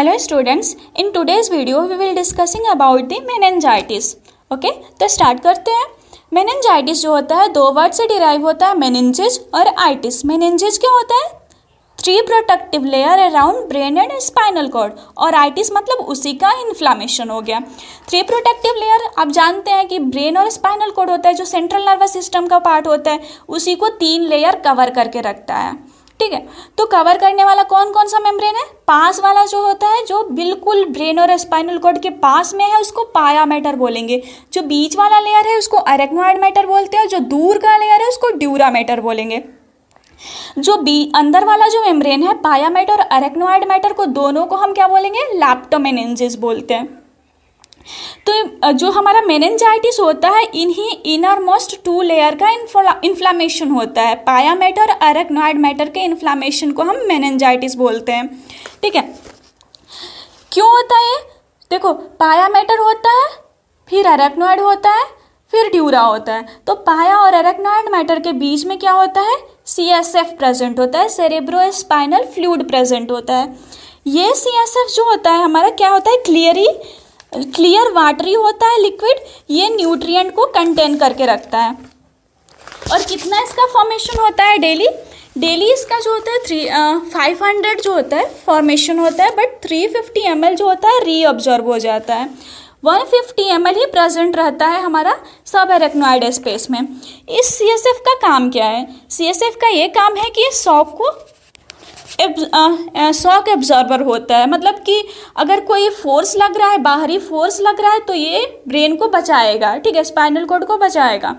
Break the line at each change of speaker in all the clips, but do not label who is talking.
Hello students, in today's video we will discussing about the meningitis. Okay तो start करते हैं। meningitis जो होता है दो वर्ड से डिराइव होता है, meninges और itis। meninges क्या होता है? 3 protective layer around brain and spinal cord, और आइटिस मतलब उसी का इन्फ्लामेशन हो गया। 3 प्रोटेक्टिव लेयर आप जानते हैं कि ब्रेन और स्पाइनल कॉर्ड होता है जो सेंट्रल नर्वस सिस्टम का पार्ट होता है, उसी को 3 लेयर कवर करके रखता है। ठीक है, तो कवर करने वाला कौन कौन सा मेम्ब्रेन है? पास वाला जो होता है, जो बिल्कुल ब्रेन और स्पाइनल कॉर्ड के पास में है, उसको पाया मैटर बोलेंगे। जो बीच वाला लेयर है उसको अरेक्नोइड मैटर बोलते हैं, और जो दूर का लेयर है उसको ड्यूरा मैटर बोलेंगे। जो अंदर वाला जो मेम्ब्रेन है, पाया मैटर और अरेक्नोइड मैटर को, दोनों को हम क्या बोलेंगे? लैप्टोमेनिंजेस बोलते हैं। तो जो हमारा मेनिंजाइटिस होता है, इन्हीं इनर मोस्ट 2 लेयर का इन्फ्लामेशन होता है। पाया मैटर और अरेक्नोइड मैटर के इन्फ्लामेशन को हम मेनिंजाइटिस बोलते हैं। ठीक है, क्यों होता है? देखो, पाया मैटर होता है, फिर अरेक्नोइड होता है, फिर ड्यूरा होता है। तो पाया और अरेक्नोइड मैटर के बीच में क्या होता है? CSF प्रेजेंट होता है, सेरेब्रो स्पाइनल फ्लूइड प्रेजेंट होता है। ये CSF जो होता है हमारा क्या होता है? क्लियर वाटरी होता है, लिक्विड। ये न्यूट्रिएंट को कंटेन करके रखता है। और कितना इसका फॉर्मेशन होता है डेली इसका जो होता है 500 जो होता है फॉर्मेशन होता है, बट 350 ml जो होता है रीअब्जॉर्ब हो जाता है। 150 ml ही प्रेजेंट रहता है हमारा सब एरेक्नोइड स्पेस में। इस CSF का काम क्या है? CSF का ये काम है कि शॉक एब्जॉर्बर होता है। मतलब कि अगर कोई फोर्स लग रहा है, बाहरी फोर्स लग रहा है, तो ये ब्रेन को बचाएगा। ठीक है, स्पाइनल कॉर्ड को बचाएगा।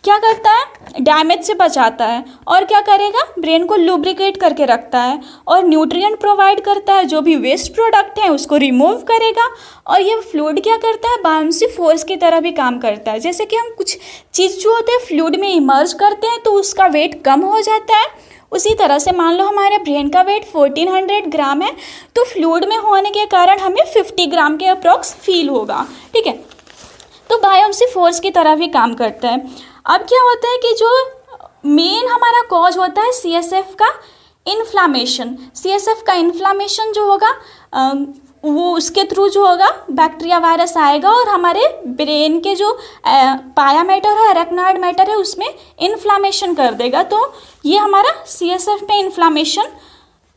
क्या करता है? डैमेज से बचाता है। और क्या करेगा? ब्रेन को लुब्रिकेट करके रखता है, और न्यूट्रिएंट प्रोवाइड करता है। जो भी वेस्ट प्रोडक्ट है उसको रिमूव करेगा। और ये फ्लूइड क्या करता है? बाउंसी फोर्स की तरह भी काम करता है। जैसे कि हम कुछ चीज़ जो होते हैं फ्लूइड में इमर्ज करते हैं तो उसका वेट कम हो जाता है, उसी तरह से मान लो हमारे ब्रेन का वेट 1400 ग्राम है, तो फ्लूइड में होने के कारण हमें 50 ग्राम के अप्रॉक्स फील होगा। ठीक है, तो बायोप्सी फोर्स की तरह भी काम करता है। अब क्या होता है कि जो मेन हमारा कॉज होता है CSF का इन्फ्लामेशन। CSF का इन्फ्लामेशन जो होगा वो उसके थ्रू जो होगा बैक्टीरिया वायरस आएगा और हमारे ब्रेन के जो पाया मैटर है, अरेक्नोइड मैटर है, उसमें इन्फ्लामेशन कर देगा। तो ये हमारा CSF में इन्फ्लामेशन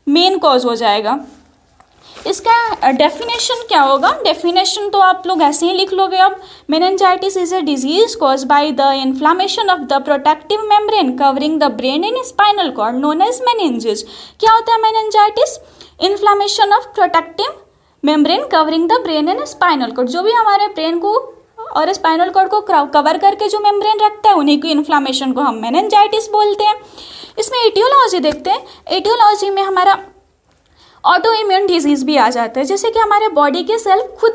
मेन कॉज हो जाएगा। इसका डेफिनेशन क्या होगा? डेफिनेशन तो आप लोग ऐसे ही लिख लोगे। अब meningitis is a disease cause by the inflammation of the protective membrane covering the brain in spinal cord known as meninges. क्या होता है meningitis? Inflammation of protective membrane covering the brain and spinal cord. जो भी हमारे brain को और spinal cord को cover करके जो मेम्ब्रेन रखता है, उन्हीं की इन्फ्लामेशन को हम मेनिंजाइटिस बोलते हैं। इसमें एटियोलॉजी देखते हैं। एटियोलॉजी में हमारा ऑटो इम्यून डिजीज़ भी आ जाता है। जैसे कि हमारे बॉडी के सेल खुद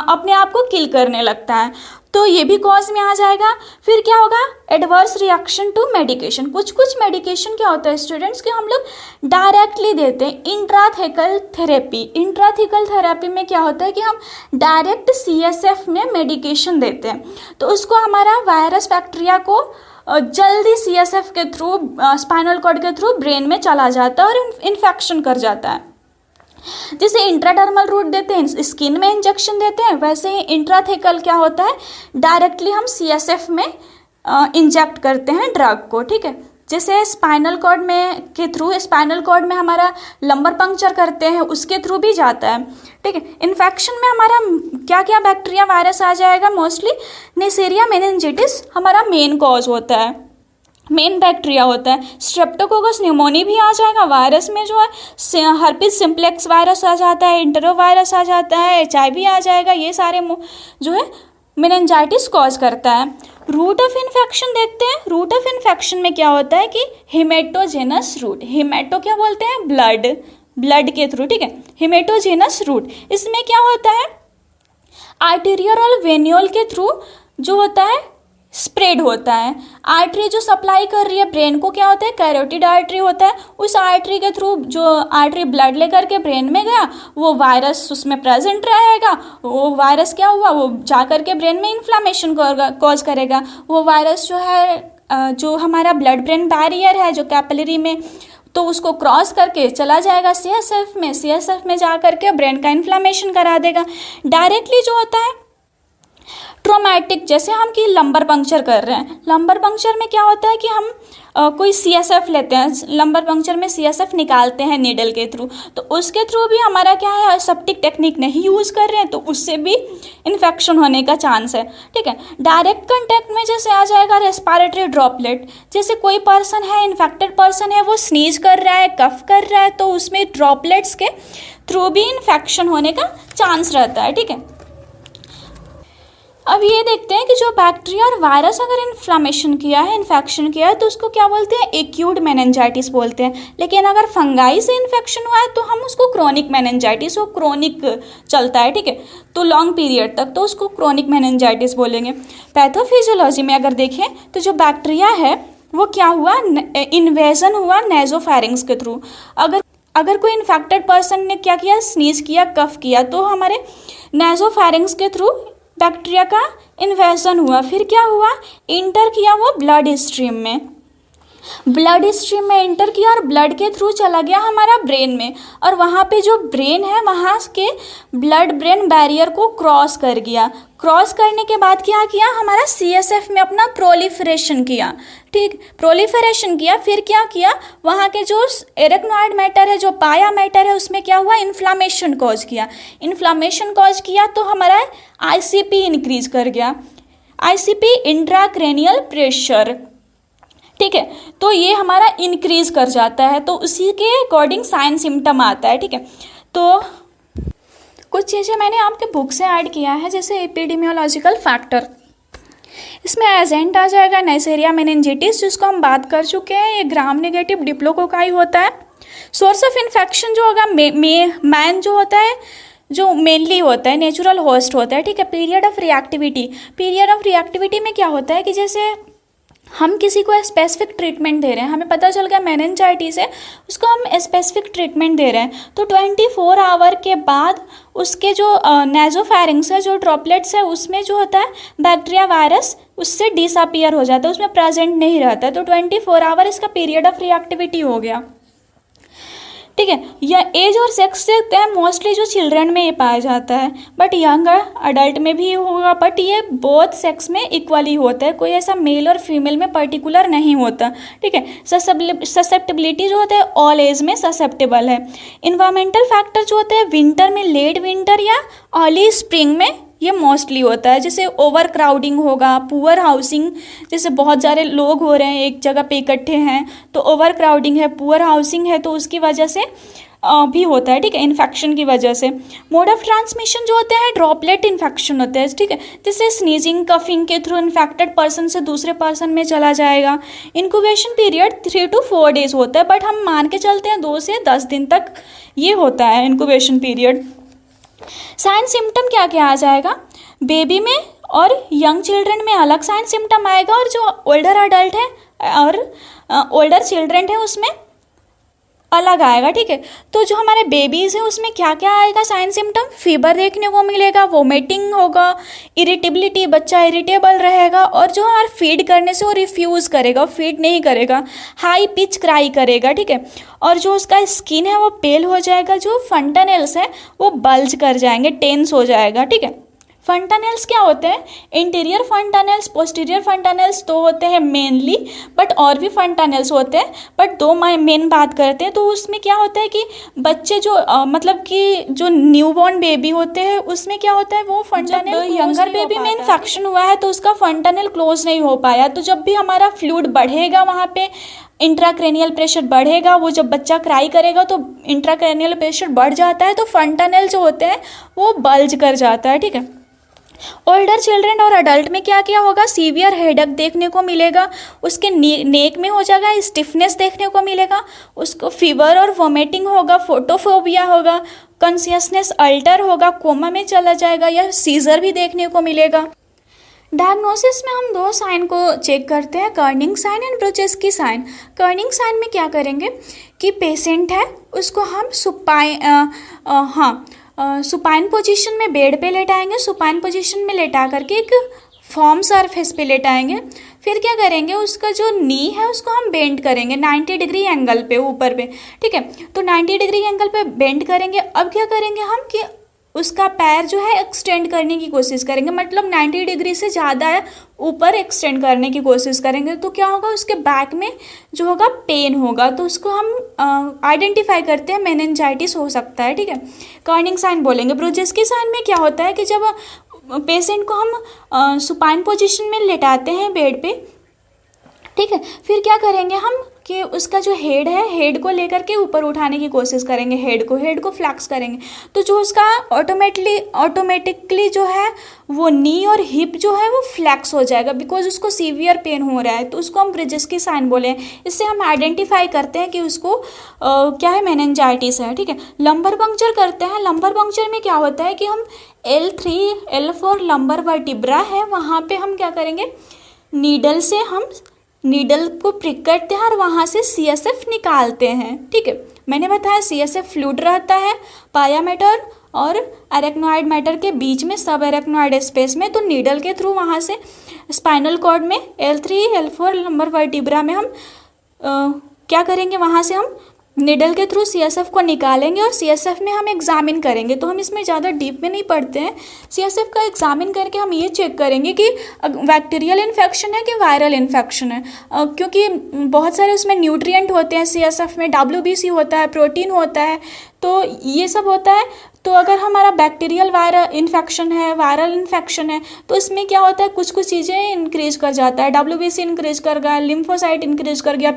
अपने आप को किल करने लगता है, तो ये भी कॉज में आ जाएगा। फिर क्या होगा? Adverse reaction to medication. कुछ मेडिकेशन क्या होता है स्टूडेंट्स कि हम लोग डायरेक्टली देते हैं, इंट्राथेकल थेरेपी। इंट्राथेकल थेरेपी में क्या होता है कि हम डायरेक्ट CSF में मेडिकेशन देते हैं, तो उसको हमारा वायरस बैक्टीरिया को जल्दी CSF के थ्रू, स्पाइनल कॉर्ड के थ्रू ब्रेन में चला जाता है और इन्फेक्शन कर जाता है। जैसे इंट्राडर्मल रूट देते हैं, स्किन में इंजेक्शन देते हैं, वैसे ही इंट्राथेकल क्या होता है? डायरेक्टली हम CSF में इंजेक्ट करते हैं ड्रग को। ठीक है, जैसे स्पाइनल कॉर्ड में के थ्रू, स्पाइनल कॉर्ड में हमारा लंबर पंक्चर करते हैं, उसके थ्रू भी जाता है। ठीक है, इन्फेक्शन में हमारा क्या क्या बैक्टीरिया वायरस आ जाएगा? मोस्टली नेसेरिया मेनिंजिटिस हमारा मेन कॉज होता है, मेन बैक्टीरिया होता है। स्ट्रेप्टोकोकस न्यूमोनी भी आ जाएगा। वायरस में जो है हर्पिस सिम्प्लेक्स वायरस आ जाता है, इंटरो वायरस आ जाता है, HIV आ जाएगा। ये सारे जो है मेनिंजाइटिस कॉज करता है। रूट ऑफ इन्फेक्शन देखते हैं। रूट ऑफ इन्फेक्शन में क्या होता है कि हेमेटोजेनस रूट। हेमेटो क्या बोलते हैं? ब्लड के थ्रू। ठीक है, हेमेटोजेनस रूट। इसमें क्या होता है? आर्टेरियल और वेन्यूल के थ्रू जो होता है स्प्रेड होता है। आर्टरी जो सप्लाई कर रही है ब्रेन को क्या होता है? कैरोटिड आर्टरी होता है। उस आर्टरी के थ्रू जो आर्टरी ब्लड लेकर के ब्रेन में गया, वो वायरस उसमें प्रेजेंट रहेगा। वो वायरस क्या हुआ? वो जा कर के ब्रेन में इन्फ्लामेशन कॉज करेगा। वो वायरस जो है, जो हमारा ब्लड ब्रेन बैरियर है, जो कैपिलरी में तो उसको क्रॉस करके चला जाएगा CSF में, CSF में जा करके ब्रेन का इन्फ्लामेशन करा देगा। डायरेक्टली जो होता है ट्रोमैटिक, जैसे हम कि लंबर पंक्चर कर रहे हैं, लंबर पंक्चर में क्या होता है कि हम कोई CSF लेते हैं, लंबर पंक्चर में CSF निकालते हैं नीडल के थ्रू, तो उसके थ्रू भी हमारा क्या है, एसेप्टिक टेक्निक नहीं यूज़ कर रहे हैं, तो उससे भी इन्फेक्शन होने का चांस है। ठीक है, डायरेक्ट कंटेक्ट में जैसे आ जाएगा रेस्पिरेटरी ड्रॉपलेट, जैसे कोई पर्सन है, इन्फेक्टेड पर्सन है, वो स्नीज कर रहा है, कफ कर रहा है, तो उसमें ड्रॉपलेट्स के थ्रू भी इन्फेक्शन होने का चांस रहता है। ठीक है, अब ये देखते हैं कि जो बैक्टीरिया और वायरस अगर इन्फ्लामेशन किया है, इन्फेक्शन किया है, तो उसको क्या बोलते हैं, एक्यूट मेनिंजाइटिस बोलते हैं। लेकिन अगर फंगाई से इन्फेक्शन हुआ है तो हम उसको क्रोनिक मेनिंजाइटिस, वो क्रोनिक चलता है, ठीक है, तो लॉन्ग पीरियड तक, तो उसको क्रोनिक मेनिंजाइटिस बोलेंगे। पैथोफिजियोलॉजी में अगर देखें तो जो बैक्टीरिया है वो क्या हुआ, इन्वेजन हुआ नेजोफैरिंग्स के थ्रू। अगर कोई इन्फेक्टेड पर्सन ने क्या किया, स्नीज किया, कफ किया, तो हमारे नेजोफैरिंग्स के थ्रू बैक्टीरिया का इन्वेजन हुआ। फिर क्या हुआ, इंटर किया वो ब्लड स्ट्रीम में, ब्लड स्ट्रीम में इंटर किया और ब्लड के थ्रू चला गया हमारा ब्रेन में, और वहाँ पे जो ब्रेन है वहाँ के ब्लड ब्रेन बैरियर को क्रॉस कर गया। क्रॉस करने के बाद क्या किया, हमारा CSF में अपना प्रोलिफरेशन किया। ठीक, प्रोलिफरेशन किया, फिर क्या किया, वहाँ के जो एरेक्नोइड मैटर है, जो पाया मैटर है, उसमें क्या हुआ, इन्फ्लामेशन कॉज किया। इन्फ्लामेशन कॉज किया तो हमारा ICP इंक्रीज कर गया, ICP इंट्राक्रैनियल प्रेशर। ठीक है, तो ये हमारा इंक्रीज कर जाता है, तो उसी के अकॉर्डिंग साइन सिम्टम आता है। ठीक है, तो कुछ चीज़ें मैंने आपके बुक से ऐड किया है, जैसे एपिडेमियोलॉजिकल फैक्टर, इसमें एजेंट आ जाएगा नेसेरिया मेनिंजिटिस, जिसको हम बात कर चुके हैं, ये ग्राम नेगेटिव डिप्लोकोकाई होता है। सोर्स ऑफ इन्फेक्शन जो होगा, मैन जो होता है, जो मेनली होता है, नेचुरल होस्ट होता है। ठीक है, period of reactivity, period of reactivity में क्या होता है कि जैसे हम किसी को स्पेसिफिक ट्रीटमेंट दे रहे हैं, हमें पता चल गया मेनिंजाइटिस है, उसको हम स्पेसिफिक ट्रीटमेंट दे रहे हैं, तो 24 आवर के बाद उसके जो नेजोफैरिंग्स है, जो ड्रॉपलेट्स है, उसमें जो होता है बैक्टीरिया वायरस उससे डिसअपियर हो जाता है, उसमें प्रेजेंट नहीं रहता है, तो 24 आवर इसका पीरियड ऑफ रिएक्टिविटी हो गया। ठीक है, यह एज और सेक्स देखते हैं, मोस्टली जो चिल्ड्रन में ये पाया जाता है, बट यंगर अडल्ट में भी होगा, बट ये बोथ सेक्स में इक्वली होता है, कोई ऐसा मेल और फीमेल में पर्टिकुलर नहीं होता। ठीक है, ससेप्टेबिलिटी जो होता है ऑल एज में ससेप्टेबल है। इन्वायरमेंटल फैक्टर जो होते हैं विंटर में, लेट विंटर या अर्ली स्प्रिंग में ये मोस्टली होता है, जैसे ओवर क्राउडिंग होगा, पुअर हाउसिंग, जैसे बहुत सारे लोग हो रहे हैं एक जगह पे इकट्ठे हैं, तो ओवर क्राउडिंग है, पुअर हाउसिंग है, तो उसकी वजह से भी होता है। ठीक है, इन्फेक्शन की वजह से। मोड ऑफ ट्रांसमिशन जो होते हैं ड्रॉपलेट इन्फेक्शन होते हैं। ठीक है, जैसे स्नीजिंग, कफिंग के थ्रू इन्फेक्टेड पर्सन से दूसरे पर्सन में चला जाएगा। इंक्यूबेशन पीरियड 3 to 4 डेज होता है, बट हम मान के चलते हैं 2 से 10 दिन तक ये होता है इंक्यूबेशन पीरियड। साइन सिम्टम क्या क्या आ जाएगा, बेबी में और यंग चिल्ड्रन में अलग साइन सिम्टम आएगा, और जो ओल्डर अडल्ट है और ओल्डर चिल्ड्रन है उसमें अलग आएगा। ठीक है, तो जो हमारे बेबीज़ हैं उसमें क्या क्या आएगा साइन सिम्टम, फीवर देखने को मिलेगा, वोमिटिंग होगा, इरिटेबिलिटी, बच्चा इरिटेबल रहेगा, और जो हमारे फीड करने से वो रिफ्यूज़ करेगा, फीड नहीं करेगा, हाई पिच क्राई करेगा। ठीक है, और जो उसका स्किन है वो पेल हो जाएगा, जो फंटानेल्स है वो बल्ज कर जाएंगे, टेंस हो जाएगा। ठीक है, फंटानेल्स क्या होते हैं, इंटीरियर फंटानेल्स, पोस्टीरियर फंटानेल्स तो होते हैं मेनली, बट और भी फंटानेल्स होते हैं, बट 2 मेन बात करते हैं। तो उसमें क्या होता है कि बच्चे जो मतलब कि जो न्यूबॉर्न बेबी होते हैं उसमें क्या होता है, वो फंटानेल, यंगर बेबी में इन्फेक्शन हुआ है तो उसका फंटानेल क्लोज नहीं हो पाया, तो जब भी हमारा फ्लूइड बढ़ेगा वहाँ पे इंट्राक्रैनियल प्रेशर बढ़ेगा, वो जब बच्चा क्राई करेगा तो इंट्राक्रैनियल प्रेशर बढ़ जाता है, तो फंटानेल जो होते हैं वो बल्ज कर जाता है। ठीक है, ओल्डर चिल्ड्रन और अडल्ट में क्या क्या होगा, सीवियर हेडेक देखने को मिलेगा, उसके नेक में हो जाएगा स्टिफनेस देखने को मिलेगा, उसको फीवर और वोमिटिंग होगा, फोटोफोबिया होगा, कॉन्शियसनेस अल्टर होगा, कोमा में चला जाएगा, या सीजर भी देखने को मिलेगा। डायग्नोसिस में हम 2 साइन को चेक करते हैं, कर्निंग साइन एंड ब्रोचेस्की साइन। कर्निंग साइन में क्या करेंगे कि पेशेंट है उसको हम सुपाइन पोजीशन में बेड पे लेटाएंगे, सुपाइन पोजीशन में लेटा करके एक फॉर्म सरफेस पे लेटाएंगे, फिर क्या करेंगे, उसका जो नी है उसको हम बेंड करेंगे 90 डिग्री एंगल पे ऊपर पे, ठीक है। तो 90 डिग्री एंगल पे बेंड करेंगे। अब क्या करेंगे हम कि उसका पैर जो है एक्सटेंड करने की कोशिश करेंगे, मतलब 90 डिग्री से ज़्यादा ऊपर एक्सटेंड करने की कोशिश करेंगे। तो क्या होगा, उसके बैक में जो होगा पेन होगा, तो उसको हम आइडेंटिफाई करते हैं मेनिंजाइटिस हो सकता है, ठीक है। कर्निंग साइन बोलेंगे। ब्रुजेस्की साइन में क्या होता है कि जब पेशेंट को हम सुपाइन पोजीशन में लेटाते हैं बेड पे, ठीक है, फिर क्या करेंगे हम कि उसका जो हेड है, हेड को लेकर के ऊपर उठाने की कोशिश करेंगे, हेड को फ्लैक्स करेंगे। तो जो उसका ऑटोमेटिकली जो है वो नी और हिप जो है वो फ्लैक्स हो जाएगा, बिकॉज उसको सीवियर पेन हो रहा है। तो उसको हम ब्रुजेस्की साइन बोले हैं। इससे हम आइडेंटिफाई करते हैं कि उसको क्या है, मेनिंजाइटिस है, ठीक है। लंबर पंक्चर करते हैं। लंबर पंक्चर में क्या होता है कि हम L3 L4 लंबर वर्टिब्रा है, वहाँ पे हम क्या करेंगे, नीडल से हम नीडल को प्रिक करते हैं और वहाँ से CSF निकालते हैं, ठीक है। मैंने बताया CSF फ्लूइड रहता है पाया मैटर और एरेक्नोइड मैटर के बीच में, सब एरेक्नोइड स्पेस में। तो नीडल के थ्रू वहाँ से स्पाइनल कॉर्ड में L3 L4 लंबर वर्टिब्रा में हम क्या करेंगे, वहाँ से हम निडल के थ्रू CSF को निकालेंगे और CSF में हम एग्जामिन करेंगे। तो हम इसमें ज़्यादा डीप में नहीं पढ़ते हैं। CSF का एग्जामिन करके हम ये चेक करेंगे कि बैक्टीरियल इन्फेक्शन है कि वायरल इन्फेक्शन है, क्योंकि बहुत सारे उसमें न्यूट्रिएंट होते हैं CSF में, WBC होता है, प्रोटीन होता है, तो ये सब होता है। तो अगर हमारा बैक्टीरियल वायरल इन्फेक्शन है, वायरल इन्फेक्शन है, तो इसमें क्या होता है, कुछ चीज़ें इंक्रीज कर जाता है, WBC इंक्रीज कर गया, लिम्फोसाइट इंक्रीज कर गया,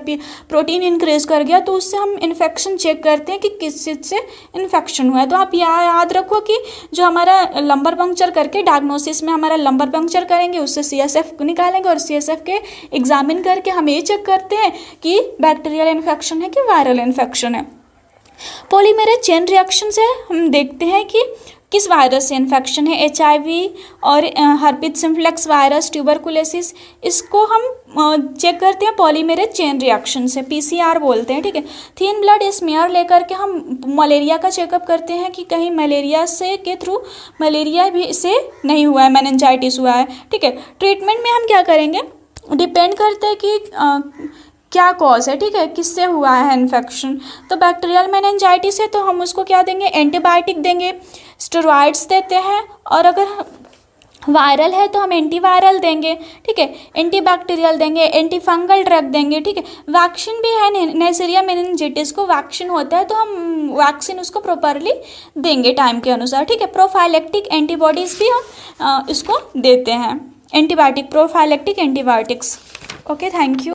प्रोटीन इंक्रीज कर गया। तो उससे हम इन्फेक्शन चेक करते हैं कि किस चीज़ से इन्फेक्शन हुआ है। तो आप याद रखो कि जो हमारा लंबर पंक्चर करके डायग्नोसिस में हमारा लंबर पंक्चर करेंगे, उससे CSF निकालेंगे और CSF के एग्जामिन करके हम ये चेक करते हैं कि बैक्टीरियल इन्फेक्शन है कि वायरल इन्फेक्शन है। पॉलीमेरेज चेन रिएक्शन से हम देखते हैं कि किस वायरस से इन्फेक्शन है, HIV और हर्पिस सिम्प्लेक्स वायरस, ट्यूबरकुलोसिस, इसको हम चेक करते हैं पॉलीमेरेज चेन रिएक्शन से, PCR बोलते हैं, ठीक है। थिन ब्लड स्मेयर लेकर के हम मलेरिया का चेकअप करते हैं कि कहीं मलेरिया से के थ्रू मलेरिया भी से नहीं हुआ है, मेनिंजाइटिस हुआ है, ठीक है। ट्रीटमेंट में हम क्या करेंगे, डिपेंड करते हैं कि क्या कॉज है, ठीक है, किससे हुआ है इन्फेक्शन। तो बैक्टीरियल मेनिंजाइटिस है तो हम उसको क्या देंगे, एंटीबायोटिक देंगे, स्टेरॉइड्स देते हैं, और अगर वायरल है तो हम एंटीवायरल देंगे, ठीक है, एंटीबैक्टीरियल देंगे, एंटीफंगल ड्रग देंगे, ठीक है। वैक्सीन भी है, नेसरिया मेनिंजाइटिस को वैक्सीन होता है तो हम वैक्सीन उसको प्रॉपरली देंगे टाइम के अनुसार, ठीक है। प्रोफाइलेक्टिक एंटीबॉडीज़ भी हम इसको देते हैं, antibiotic, prophylactic antibiotics. Okay, thank you.